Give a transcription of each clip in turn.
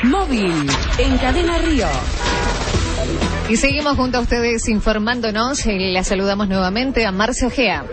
Móvil, en Cadena Río. Y seguimos junto a ustedes informándonos. La saludamos nuevamente a Marce Ojea.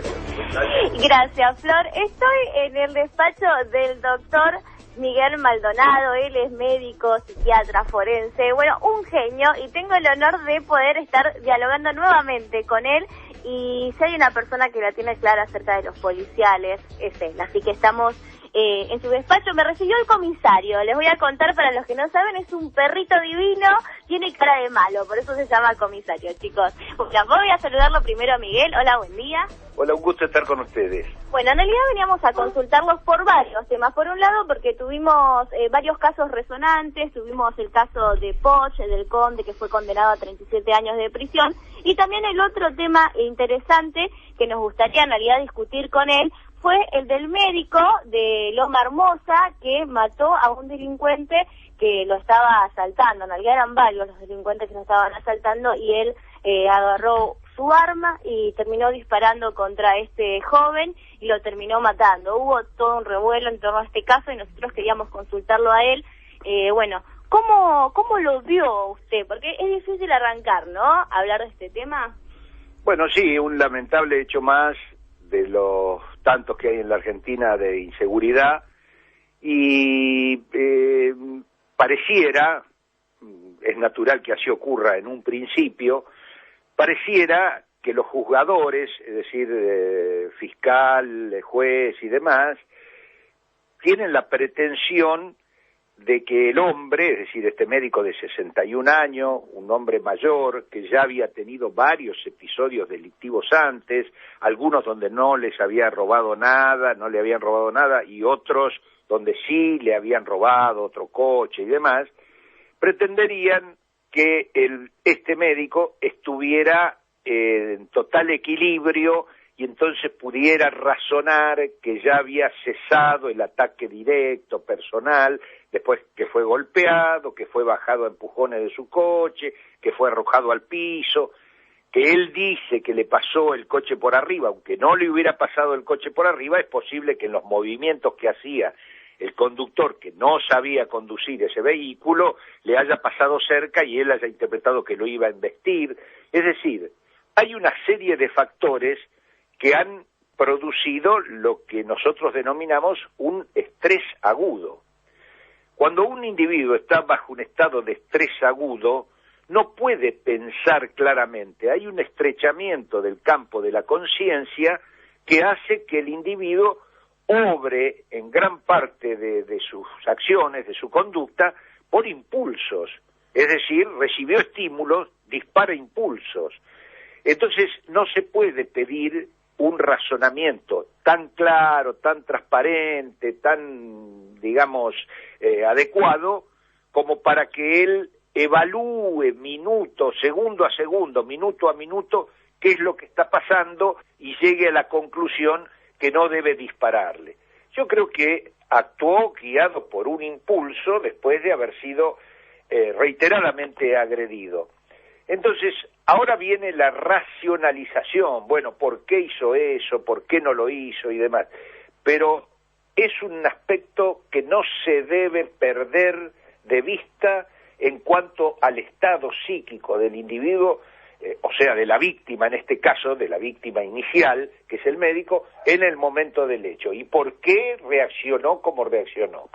Gracias, Flor. Estoy en el despacho del doctor Miguel Maldonado. Él es médico, psiquiatra, forense, bueno, un genio, y tengo el honor de poder estar dialogando nuevamente con él. Y si hay una persona que la tiene clara acerca de los policiales, es él. Así que estamos en su despacho. Me recibió el comisario. Les voy a contar, para los que no saben, es un perrito divino, tiene cara de malo, por eso se llama comisario, chicos. Bueno, voy a saludarlo primero a Miguel. Hola, buen día. Hola, un gusto estar con ustedes. Bueno, en realidad veníamos a consultarlos por varios temas. Por un lado, porque tuvimos varios casos resonantes. Tuvimos el caso de Poch, del Conde, que fue condenado a 37 años de prisión. Y también el otro tema interesante que nos gustaría en realidad discutir con él fue el del médico de Loma Hermosa, que mató a un delincuente que lo estaba asaltando. En realidad eran varios los delincuentes que lo estaban asaltando, y él agarró su arma y terminó disparando contra este joven y lo terminó matando. Hubo todo un revuelo en torno a este caso y nosotros queríamos consultarlo a él. Bueno, ¿cómo lo vio usted? Porque es difícil arrancar, ¿no?, hablar de este tema. Bueno, sí, un lamentable hecho más de los tantos que hay en la Argentina de inseguridad, y pareciera, es natural que así ocurra en un principio, pareciera que los juzgadores, es decir, fiscal, juez y demás, tienen la pretensión de que el hombre, es decir, este médico de 61 años, un hombre mayor, que ya había tenido varios episodios delictivos antes, algunos donde no les había robado nada, no le habían robado nada, y otros donde sí le habían robado otro coche y demás, pretenderían que este médico estuviera en total equilibrio y entonces pudiera razonar que ya había cesado el ataque directo, personal, después que fue golpeado, que fue bajado a empujones de su coche, que fue arrojado al piso, que él dice que le pasó el coche por arriba. Aunque no le hubiera pasado el coche por arriba, es posible que en los movimientos que hacía el conductor, que no sabía conducir ese vehículo, le haya pasado cerca y él haya interpretado que lo iba a embestir. Es decir, hay una serie de factores que han producido lo que nosotros denominamos un estrés agudo. Cuando un individuo está bajo un estado de estrés agudo, no puede pensar claramente. Hay un estrechamiento del campo de la conciencia que hace que el individuo obre en gran parte de sus acciones, de su conducta, por impulsos. Es decir, recibió estímulos, dispara impulsos. Entonces no se puede pedir un razonamiento tan claro, tan transparente, tan, digamos, adecuado, como para que él evalúe minuto, segundo a segundo, minuto a minuto, qué es lo que está pasando y llegue a la conclusión que no debe dispararle. Yo creo que actuó guiado por un impulso después de haber sido reiteradamente agredido. Entonces, ahora viene la racionalización. Bueno, ¿por qué hizo eso? ¿Por qué no lo hizo? Y demás. Pero es un aspecto que no se debe perder de vista en cuanto al estado psíquico del individuo, o sea, de la víctima, en este caso, de la víctima inicial, que es el médico, en el momento del hecho. ¿Y por qué reaccionó como reaccionó?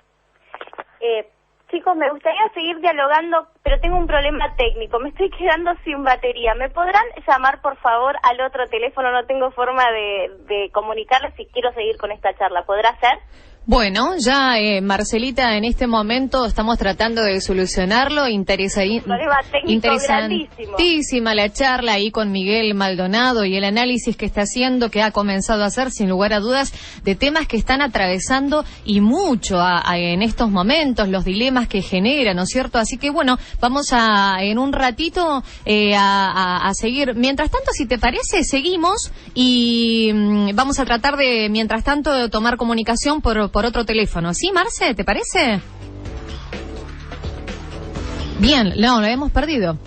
Chicos, me gustaría seguir dialogando, pero tengo un problema técnico. Me estoy quedando sin batería. ¿Me podrán llamar, por favor, al otro teléfono? No tengo forma de comunicarles si quiero seguir con esta charla. ¿Podrá ser? Bueno, ya Marcelita, en este momento estamos tratando de solucionarlo. Interesantísima la charla ahí con Miguel Maldonado y el análisis que está haciendo, que ha comenzado a hacer sin lugar a dudas de temas que están atravesando y mucho en estos momentos, los dilemas que genera, ¿no es cierto? Así que bueno, vamos en un ratito a seguir. Mientras tanto, si te parece, seguimos y vamos a tratar de, mientras tanto, de tomar comunicación por otro teléfono. ¿Sí, Marce? ¿Te parece? Bien, no, lo hemos perdido.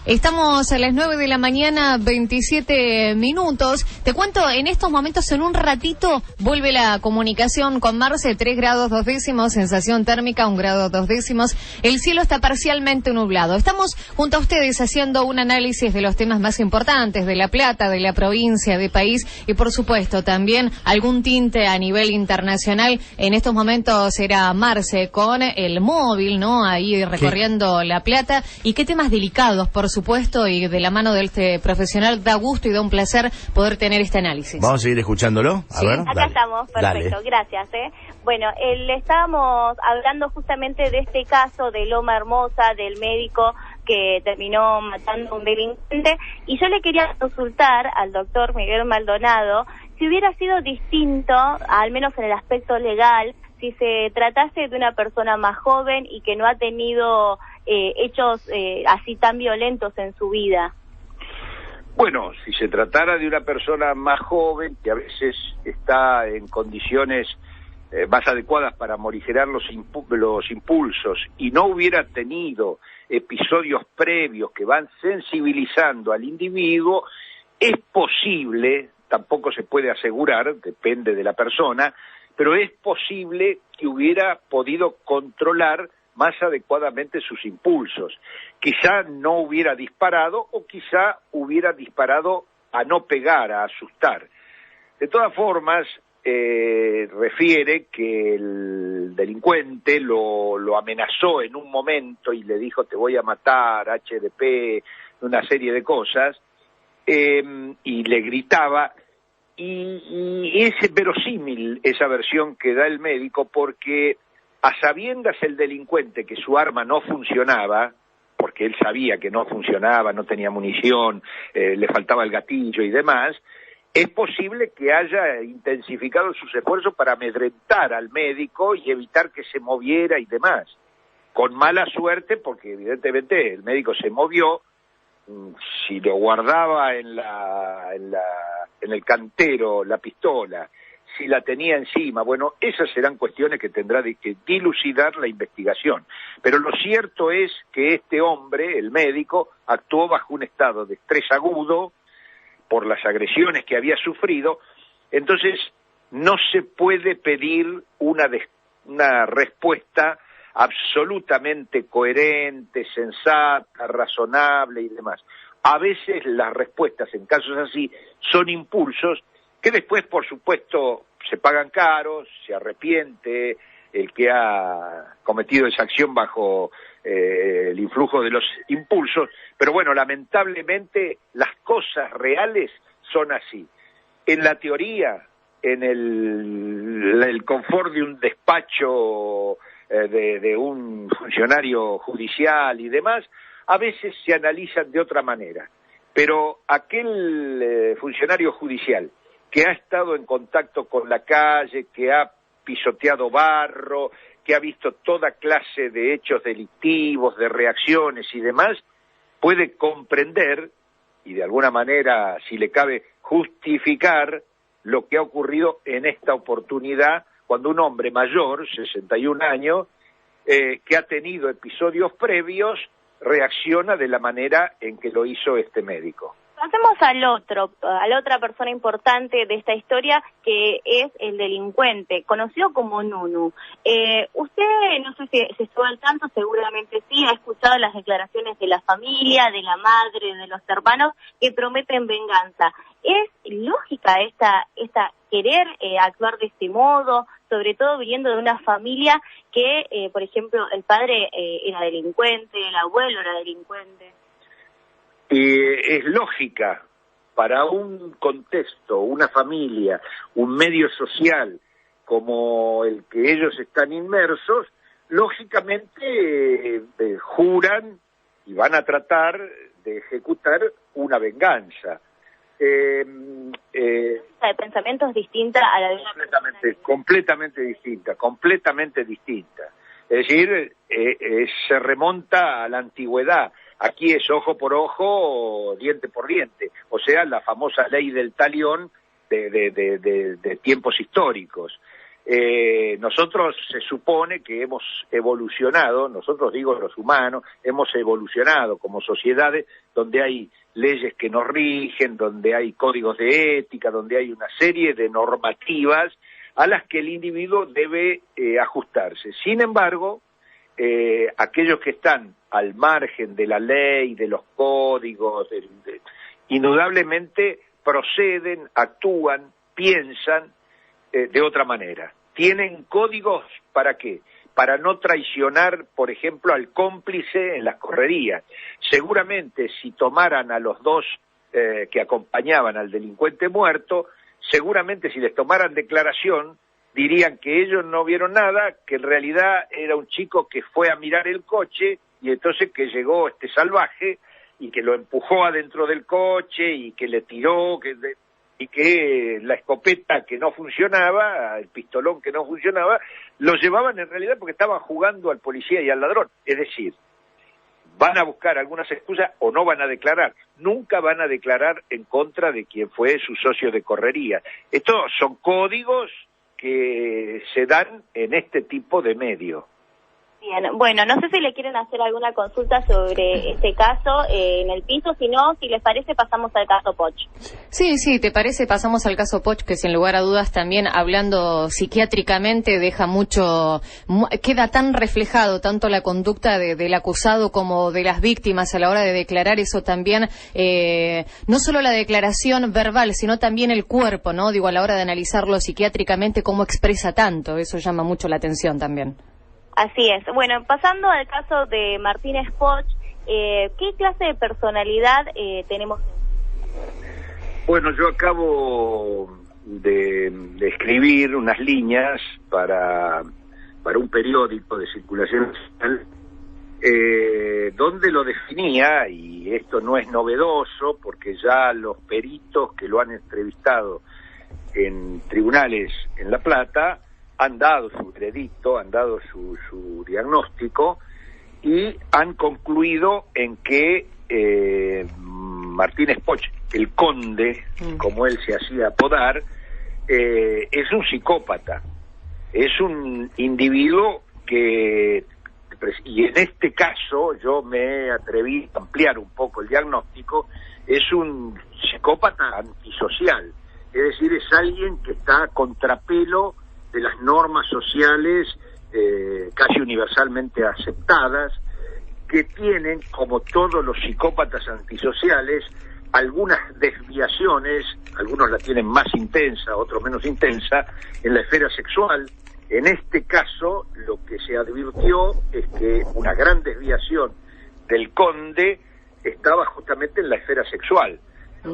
Estamos a las 9 de la mañana, 27 minutos. Te cuento, en estos momentos, en un ratito, vuelve la comunicación con Marce, 3 grados 2 décimos, sensación térmica 1 grado 2 décimos. El cielo está parcialmente nublado. Estamos junto a ustedes haciendo un análisis de los temas más importantes de La Plata, de la provincia, de país y, por supuesto, también algún tinte a nivel internacional. En estos momentos era Marce con el móvil, ¿no? Ahí recorriendo La Plata. Y qué temas delicados, por supuesto, y de la mano de este profesional da gusto y da un placer poder tener este análisis. Vamos a seguir escuchándolo. A ver, acá estamos, perfecto, dale. Gracias. Bueno, le estábamos hablando justamente de este caso de Loma Hermosa, del médico que terminó matando a un delincuente, y yo le quería consultar al doctor Miguel Maldonado si hubiera sido distinto, al menos en el aspecto legal, si se tratase de una persona más joven y que no ha tenido hechos así tan violentos en su vida. Bueno, si se tratara de una persona más joven, que a veces está en condiciones más adecuadas para morigerar los impulsos, y no hubiera tenido episodios previos que van sensibilizando al individuo, es posible, tampoco se puede asegurar, depende de la persona, pero es posible que hubiera podido controlar más adecuadamente sus impulsos. Quizá no hubiera disparado o quizá hubiera disparado a no pegar, a asustar. De todas formas, refiere que el delincuente lo amenazó en un momento y le dijo te voy a matar, HDP, una serie de cosas, y le gritaba. Y es verosímil esa versión que da el médico, porque a sabiendas el delincuente que su arma no funcionaba, porque él sabía que no funcionaba, no tenía munición, le faltaba el gatillo y demás, es posible que haya intensificado sus esfuerzos para amedrentar al médico y evitar que se moviera y demás. Con mala suerte, porque evidentemente el médico se movió. Si lo guardaba en el cantero la pistola, si la tenía encima, bueno, esas serán cuestiones que tendrá que dilucidar la investigación. Pero lo cierto es que este hombre, el médico, actuó bajo un estado de estrés agudo por las agresiones que había sufrido. Entonces no se puede pedir una respuesta absolutamente coherente, sensata, razonable y demás. A veces las respuestas en casos así son impulsos que después, por supuesto, se pagan caros, se arrepiente el que ha cometido esa acción bajo el influjo de los impulsos, pero bueno, lamentablemente las cosas reales son así. En la teoría, en el confort de un despacho de un funcionario judicial y demás, a veces se analizan de otra manera. Pero aquel funcionario judicial que ha estado en contacto con la calle, que ha pisoteado barro, que ha visto toda clase de hechos delictivos, de reacciones y demás, puede comprender y de alguna manera, si le cabe, justificar lo que ha ocurrido en esta oportunidad, cuando un hombre mayor, 61 años, que ha tenido episodios previos, reacciona de la manera en que lo hizo este médico. Pasemos a la otra persona importante de esta historia, que es el delincuente, conocido como Nunu. Usted, no sé si estuvo al tanto, seguramente sí, ha escuchado las declaraciones de la familia, de la madre, de los hermanos, que prometen venganza. ¿Es lógica esta querer actuar de este modo, sobre todo viniendo de una familia que, por ejemplo, el padre era delincuente, el abuelo era delincuente? Es lógica para un contexto, una familia, un medio social como el que ellos están inmersos, lógicamente juran y van a tratar de ejecutar una venganza. De pensamientos distinta a la de una completamente distinta. Es decir, se remonta a la antigüedad. Aquí es ojo por ojo, diente por diente, o sea, la famosa ley del talión de tiempos históricos. Nosotros se supone que hemos evolucionado, nosotros digo los humanos, hemos evolucionado como sociedades donde hay leyes que nos rigen, donde hay códigos de ética, donde hay una serie de normativas a las que el individuo debe ajustarse. Sin embargo, aquellos que están al margen de la ley, de los códigos, indudablemente proceden, actúan, piensan de otra manera. ¿Tienen códigos para qué? Para no traicionar, por ejemplo, al cómplice en las correrías. Seguramente si tomaran a los dos que acompañaban al delincuente muerto, seguramente si les tomaran declaración, dirían que ellos no vieron nada, que en realidad era un chico que fue a mirar el coche y entonces que llegó este salvaje y que lo empujó adentro del coche y que le tiró, y que la escopeta que no funcionaba, el pistolón que no funcionaba, lo llevaban en realidad porque estaban jugando al policía y al ladrón. Es decir, van a buscar algunas excusas o no van a declarar. Nunca van a declarar en contra de quien fue su socio de correría. Estos son códigos que se dan en este tipo de medio. Bien, bueno, no sé si le quieren hacer alguna consulta sobre este caso en el piso, si no, si les parece pasamos al caso Poch. Sí, ¿te parece? Pasamos al caso Poch, que sin lugar a dudas también, hablando psiquiátricamente, deja mucho, queda tan reflejado tanto la conducta del acusado como de las víctimas a la hora de declarar. Eso también, no solo la declaración verbal, sino también el cuerpo, ¿no? Digo, a la hora de analizarlo psiquiátricamente, cómo expresa tanto, eso llama mucho la atención también. Así es. Bueno, pasando al caso de Martínez Poch, ¿qué clase de personalidad tenemos? Bueno, yo acabo de escribir unas líneas para un periódico de circulación nacional, donde lo definía, y esto no es novedoso, porque ya los peritos que lo han entrevistado en tribunales en La Plata han dado su veredicto, han dado su diagnóstico y han concluido en que Martínez Poch, el conde, como él se hacía apodar, es un psicópata, es un individuo que, y en este caso yo me atreví a ampliar un poco el diagnóstico, es un psicópata antisocial, es decir, es alguien que está a contrapelo de las normas sociales casi universalmente aceptadas, que tienen, como todos los psicópatas antisociales, algunas desviaciones, algunos la tienen más intensa, otros menos intensa, en la esfera sexual. En este caso, lo que se advirtió es que una gran desviación del conde estaba justamente en la esfera sexual.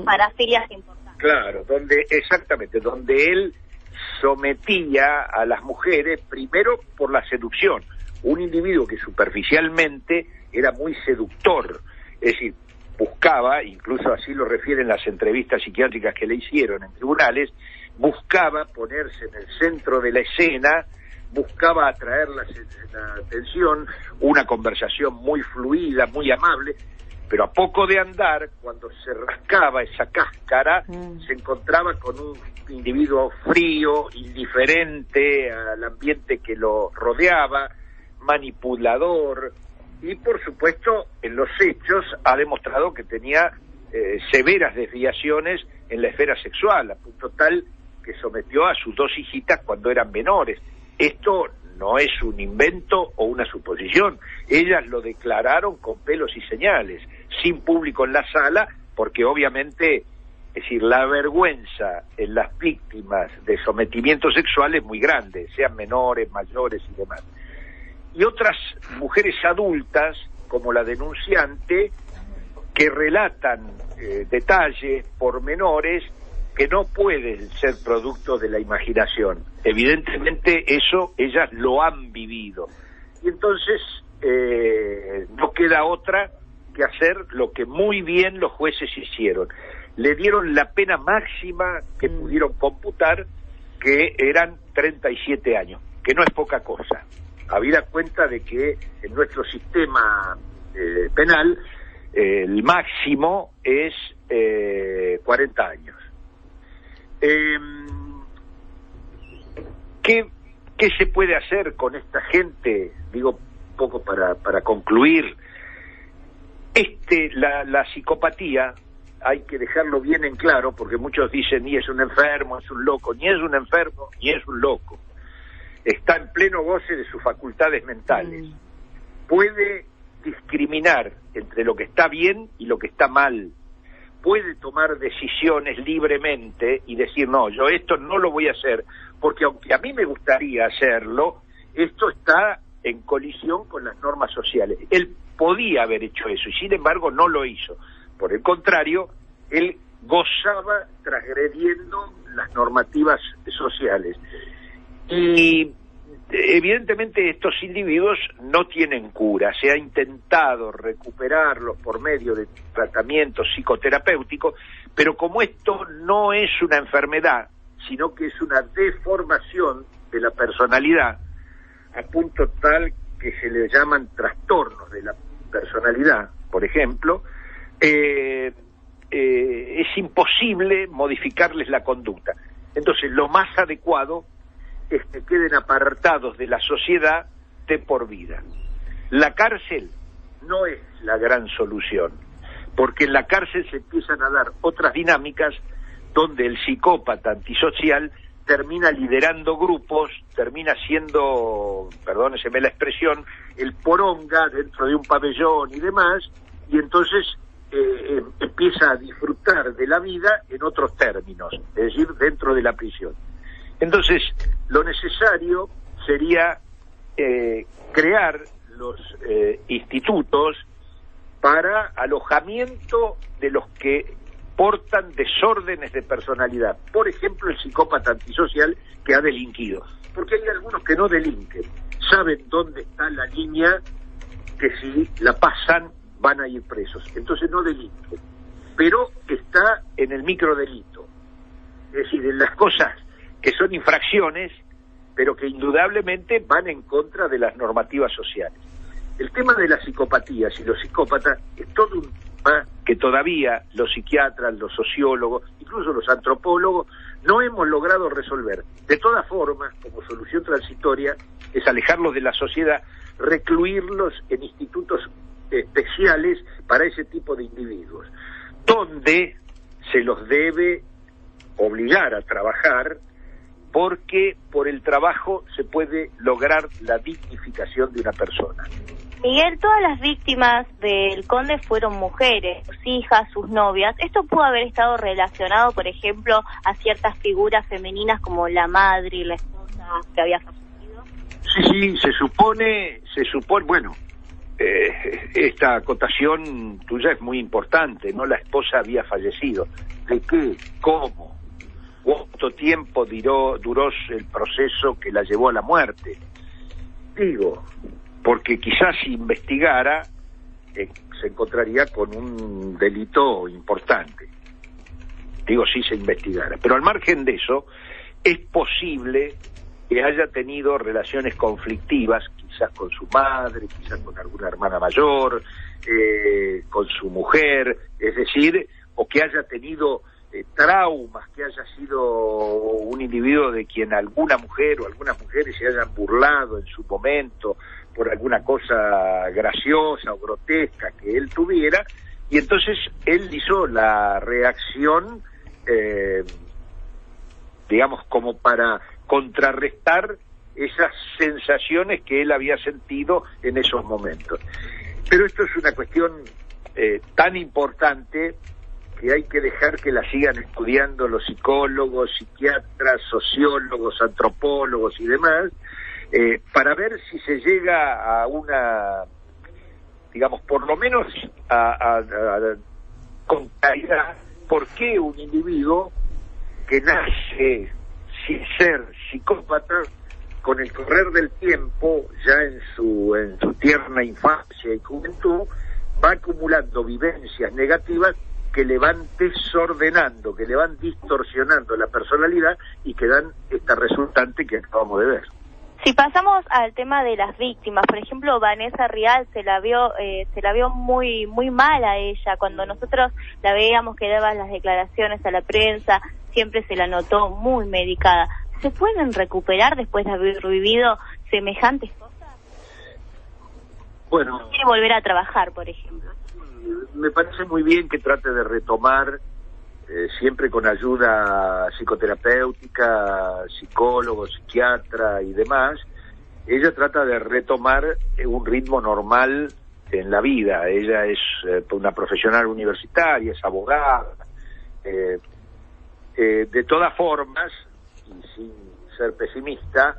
Parafilias importantes. Claro, donde él sometía a las mujeres primero por la seducción, un individuo que superficialmente era muy seductor, es decir, buscaba, incluso así lo refieren las entrevistas psiquiátricas que le hicieron en tribunales, buscaba ponerse en el centro de la escena, buscaba atraer la atención, una conversación muy fluida, muy amable, pero a poco de andar, cuando se rascaba esa cáscara, se encontraba con un individuo frío, indiferente al ambiente que lo rodeaba, manipulador, y por supuesto en los hechos ha demostrado que tenía severas desviaciones en la esfera sexual, a punto tal que sometió a sus dos hijitas cuando eran menores. Esto no es un invento o una suposición, ellas lo declararon con pelos y señales, sin público en la sala, porque obviamente, es decir, la vergüenza en las víctimas de sometimiento sexual es muy grande, sean menores, mayores y demás. Y otras mujeres adultas, como la denunciante, que relatan detalles, pormenores, que no pueden ser producto de la imaginación. Evidentemente eso ellas lo han vivido. Y entonces no queda otra que hacer lo que muy bien los jueces hicieron. Le dieron la pena máxima que pudieron computar, que eran 37 años, que no es poca cosa. Habida cuenta de que en nuestro sistema penal el máximo es 40 años. ¿Qué ¿Qué se puede hacer con esta gente? Digo, un poco para concluir. La psicopatía, hay que dejarlo bien en claro, porque muchos dicen, ni es un enfermo, es un loco. Ni es un enfermo, ni es un loco. Está en pleno goce de sus facultades mentales. Puede discriminar entre lo que está bien y lo que está mal. Puede tomar decisiones libremente y decir, no, yo esto no lo voy a hacer, porque aunque a mí me gustaría hacerlo, esto está en colisión con las normas sociales. Él podía haber hecho eso y sin embargo no lo hizo. Por el contrario, él gozaba transgrediendo las normativas sociales. Y evidentemente estos individuos no tienen cura. Se ha intentado recuperarlos por medio de tratamientos psicoterapéuticos, pero como esto no es una enfermedad, sino que es una deformación de la personalidad, a punto tal que se le llaman trastornos de la personalidad, por ejemplo, es imposible modificarles la conducta. Entonces, lo más adecuado es que queden apartados de la sociedad de por vida. La cárcel no es la gran solución, porque en la cárcel se empiezan a dar otras dinámicas donde el psicópata antisocial termina liderando grupos, termina siendo, perdóneseme la expresión, el poronga dentro de un pabellón y demás, y entonces empieza a disfrutar de la vida en otros términos, es decir, dentro de la prisión. Entonces, lo necesario sería crear los institutos para alojamiento de los que portan desórdenes de personalidad. Por ejemplo, el psicópata antisocial que ha delinquido. Porque hay algunos que no delinquen, saben dónde está la línea que si la pasan van a ir presos. Entonces no delinquen. Pero está en el microdelito. Es decir, en las cosas que son infracciones, pero que indudablemente van en contra de las normativas sociales. El tema de las psicopatías y los psicópatas es todo un tema que todavía los psiquiatras, los sociólogos, incluso los antropólogos, no hemos logrado resolver. De todas formas, como solución transitoria, es alejarlos de la sociedad, recluirlos en institutos especiales para ese tipo de individuos, donde se los debe obligar a trabajar, porque por el trabajo se puede lograr la dignificación de una persona. Miguel, todas las víctimas del Conde fueron mujeres, sus hijas, sus novias. ¿Esto pudo haber estado relacionado, por ejemplo, a ciertas figuras femeninas como la madre y la esposa que había fallecido? Sí, se supone, bueno, esta acotación tuya es muy importante, ¿no? La esposa había fallecido. ¿De qué? ¿Cómo? ¿Cuánto tiempo duró el proceso que la llevó a la muerte? Digo, porque quizás si investigara se encontraría con un delito importante. Digo, si se investigara. Pero al margen de eso, es posible que haya tenido relaciones conflictivas, quizás con su madre, quizás con alguna hermana mayor, con su mujer, es decir, o que haya tenido traumas, que haya sido un individuo de quien alguna mujer o algunas mujeres se hayan burlado en su momento por alguna cosa graciosa o grotesca que él tuviera, y entonces él hizo la reacción, digamos, como para contrarrestar esas sensaciones que él había sentido en esos momentos. Pero esto es una cuestión tan importante que hay que dejar que la sigan estudiando los psicólogos, psiquiatras, sociólogos, antropólogos y demás, para ver si se llega a una, digamos, por lo menos con claridad, por qué un individuo que nace sin ser psicópata, con el correr del tiempo, ya en su tierna infancia y juventud, va acumulando vivencias negativas que le van desordenando, que le van distorsionando la personalidad y que dan esta resultante que acabamos de ver. Si pasamos al tema de las víctimas, por ejemplo, Vanessa Rial se la vio muy mal a ella. Cuando nosotros la veíamos que daba las declaraciones a la prensa, siempre se la notó muy medicada. ¿Se pueden recuperar después de haber vivido semejantes cosas? Bueno, ¿Quiere volver a trabajar, por ejemplo? me parece muy bien que trate de retomar, siempre con ayuda psicoterapéutica, psicólogo, psiquiatra y demás. Ella trata de retomar un ritmo normal en la vida. Ella es una profesional universitaria, es abogada. De todas formas, y sin ser pesimista,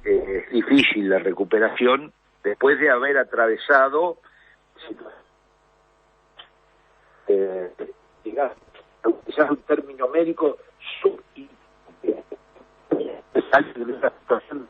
es difícil la recuperación después de haber atravesado digamos, quizás un término médico, salir de una situación